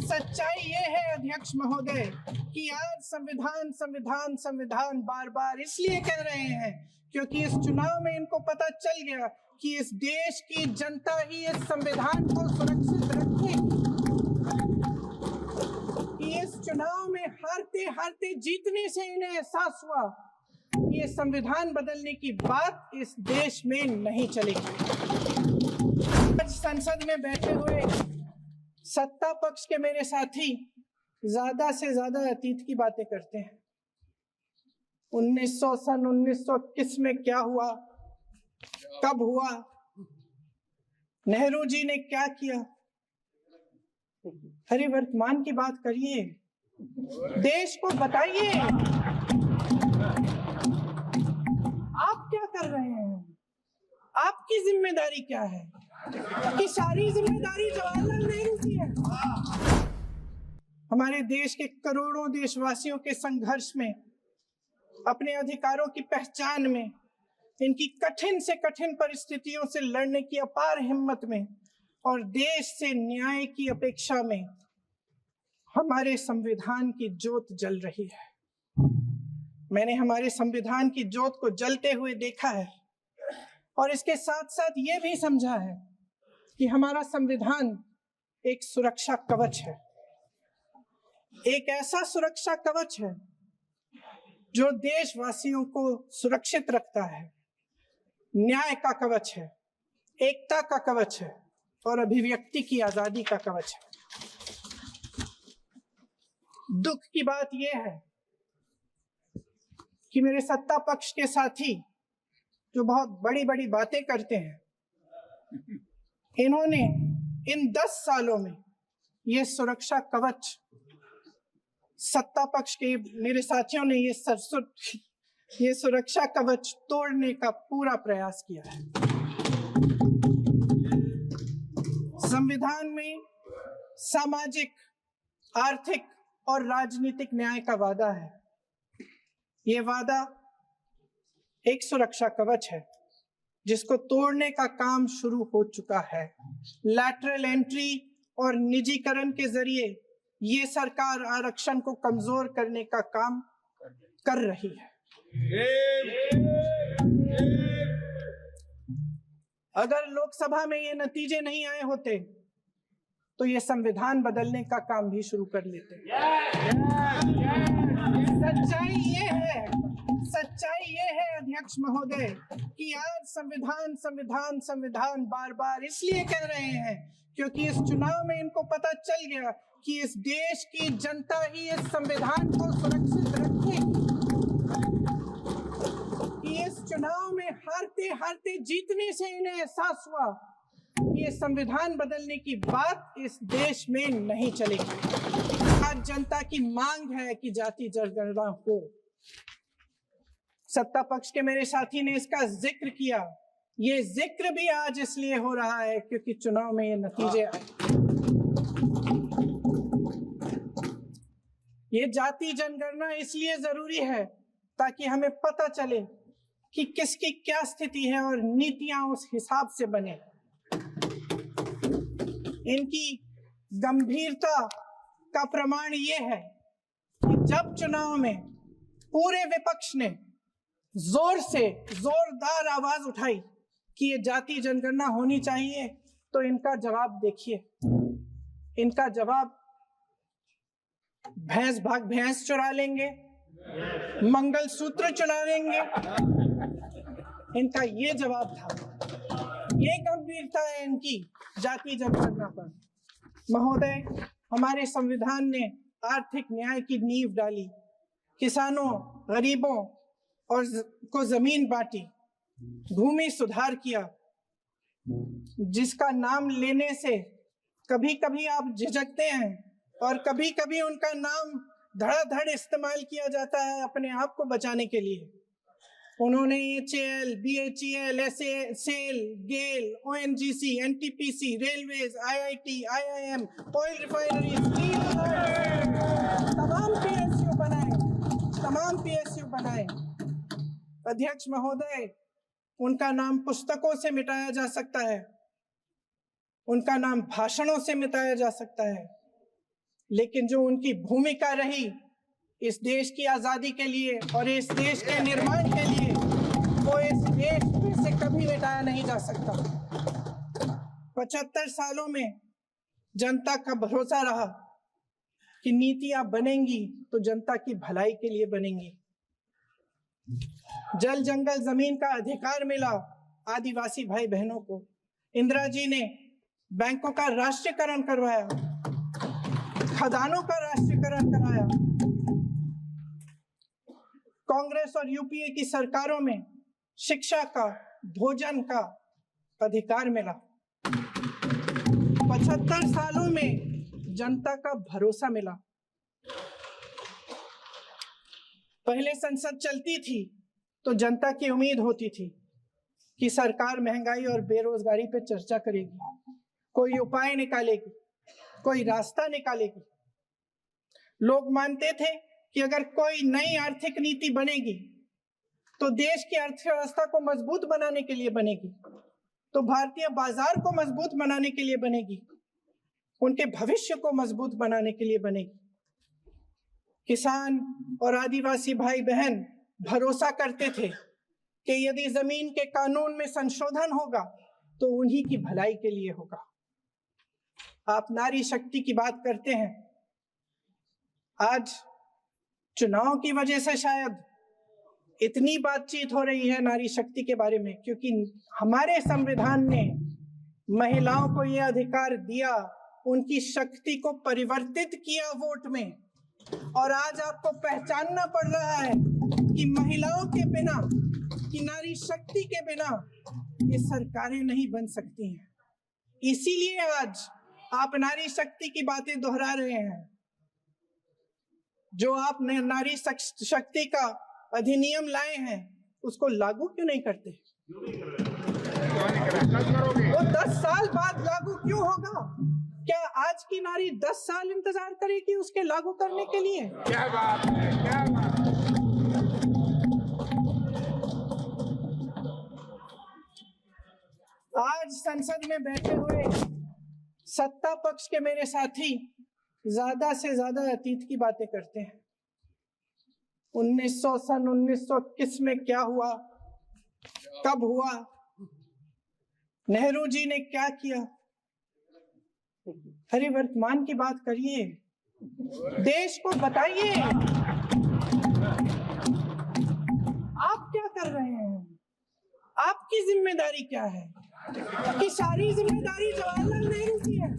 सच्चाई ये है अध्यक्ष महोदय कि आज संविधान संविधान संविधान बार बार इसलिए कह रहे हैं क्योंकि इस चुनाव में इनको पता चल गया कि इस देश की जनता ही इस संविधान को सुरक्षित रखेगी। इस चुनाव में हारते हारते जीतने से इन्हें एहसास हुआ कि ये संविधान बदलने की बात इस देश में नहीं चलेगी। आज संसद में बैठे हुए सत्ता पक्ष के मेरे साथी ज्यादा से ज्यादा अतीत की बातें करते हैं। 1921 में क्या हुआ, कब हुआ, नेहरू जी ने क्या किया। अरे वर्तमान की बात करिए, देश को बताइए आप क्या कर रहे हैं, आपकी जिम्मेदारी क्या है। कि सारी जिम्मेदारी जवाहरलाल नेहरू की है। हमारे देश के करोड़ों देशवासियों के संघर्ष में, अपने अधिकारों की पहचान में, इनकी कठिन से कठिन परिस्थितियों से लड़ने की अपार हिम्मत में और देश से न्याय की अपेक्षा में हमारे संविधान की ज्योत जल रही है। मैंने हमारे संविधान की ज्योत को जलते हुए देखा है और इसके साथ साथ ये भी समझा है कि हमारा संविधान एक सुरक्षा कवच है। एक ऐसा सुरक्षा कवच है जो देशवासियों को सुरक्षित रखता है, न्याय का कवच है, एकता का कवच है और अभिव्यक्ति की आजादी का कवच है। दुख की बात यह है कि मेरे सत्ता पक्ष के साथी जो बहुत बड़ी बड़ी बातें करते हैं, इन्होंने इन 10 सालों में ये सुरक्षा कवच, सत्ता पक्ष के मेरे साथियों ने ये सुरक्षा कवच तोड़ने का पूरा प्रयास किया है। संविधान में सामाजिक, आर्थिक और राजनीतिक न्याय का वादा है। ये वादा एक सुरक्षा कवच है जिसको तोड़ने का काम शुरू हो चुका है। लैटरल एंट्री और निजीकरण के जरिए ये सरकार आरक्षण को कमजोर करने का काम कर रही है। अगर लोकसभा में ये नतीजे नहीं आए होते तो ये संविधान बदलने का काम भी शुरू कर लेते। सच्चाई ये है अध्यक्ष महोदय कि आज संविधान संविधान संविधान बार बार इसलिए कह रहे हैं क्योंकि इस चुनाव में इनको पता चल गया कि इस देश की जनता ही इस संविधान को सुरक्षित रखेगी। इस चुनाव में हारते हारते जीतने से इन्हें एहसास हुआ कि ये संविधान बदलने की बात इस देश में नहीं चलेगी। आज जनता की मांग है कि जाति जनगणना हो। सत्ता पक्ष के मेरे साथी ने इसका जिक्र किया। ये जिक्र भी आज इसलिए हो रहा है क्योंकि चुनाव में ये नतीजे आए। ये जाति जनगणना इसलिए जरूरी है ताकि हमें पता चले कि किसकी क्या स्थिति है और नीतियां उस हिसाब से बने। इनकी गंभीरता का प्रमाण ये है कि जब चुनाव में पूरे विपक्ष ने जोरदार आवाज उठाई कि ये जाति जनगणना होनी चाहिए, तो इनका जवाब देखिए। इनका जवाब भैंस भाग भैंस चुरा लेंगे, मंगलसूत्र चुरा लेंगे, इनका ये जवाब था। ये गंभीरता है इनकी जाति जनगणना पर। महोदय, हमारे संविधान ने आर्थिक न्याय की नींव डाली, किसानों, गरीबों और को जमीन बांटी, भूमि सुधार किया, जिसका नाम लेने से कभी कभी आप झिझकते हैं और कभी कभी उनका नाम धड़ाधड़ इस्तेमाल किया जाता है अपने आप को बचाने के लिए। उन्होंने HAL, BHEL, SAIL, GAIL, ONGC, NTPC, railways, IIT, IIM, oil refinery, तमाम PSU बनाए। अध्यक्ष महोदय, उनका नाम पुस्तकों से मिटाया जा सकता है, उनका नाम भाषणों से मिटाया जा सकता है, लेकिन जो उनकी भूमिका रही इस देश की आजादी के लिए और इस देश के निर्माण के लिए, वो इस देश में से कभी मिटाया नहीं जा सकता। 75 सालों में जनता का भरोसा रहा कि नीतियां बनेंगी तो जनता की भलाई के लिए बनेंगी। जल जंगल जमीन का अधिकार मिला आदिवासी भाई बहनों को। इंदिरा जी ने बैंकों का राष्ट्रीयकरण करवाया, खदानों का राष्ट्रीयकरण कराया। कांग्रेस और यूपीए की सरकारों में शिक्षा का, भोजन का अधिकार मिला। 75 सालों में जनता का भरोसा मिला। पहले संसद चलती थी तो जनता की उम्मीद होती थी कि सरकार महंगाई और बेरोजगारी पर चर्चा करेगी, कोई उपाय निकालेगी, कोई रास्ता निकालेगी। लोग मानते थे कि अगर कोई नई आर्थिक नीति बनेगी तो देश की अर्थव्यवस्था को मजबूत बनाने के लिए बनेगी, तो भारतीय बाजार को मजबूत बनाने के लिए बनेगी, उनके भविष्य को मजबूत बनाने के लिए बनेगी। किसान और आदिवासी भाई बहन भरोसा करते थे कि यदि जमीन के कानून में संशोधन होगा तो उन्हीं की भलाई के लिए होगा। आप नारी शक्ति की बात करते हैं। आज चुनाव की वजह से शायद इतनी बातचीत हो रही है नारी शक्ति के बारे में, क्योंकि हमारे संविधान ने महिलाओं को यह अधिकार दिया, उनकी शक्ति को परिवर्तित किया वोट में। और आज आपको पहचानना पड़ रहा है कि महिलाओं के बिना, कि नारी शक्ति के बिना ये सरकारें नहीं बन सकती हैं। इसीलिए आज आप नारी शक्ति की बातें दोहरा रहे हैं। जो आप नारी शक्ति का अधिनियम लाए हैं उसको लागू क्यों नहीं करते? वो 10 साल बाद लागू क्यों होगा? क्या आज की नारी 10 साल इंतजार करेगी उसके लागू करने के लिए? क्या बात है, क्या बात है। आज संसद में बैठे हुए सत्ता पक्ष के मेरे साथी ज्यादा से ज्यादा अतीत की बातें करते हैं। 1921 में क्या हुआ, कब हुआ, नेहरू जी ने क्या किया। अरे वर्तमान की बात करिए, देश को बताइए आप क्या कर रहे हैं, आपकी जिम्मेदारी क्या है? कि सारी जिम्मेदारी जवाहरलाल नेहरू की है।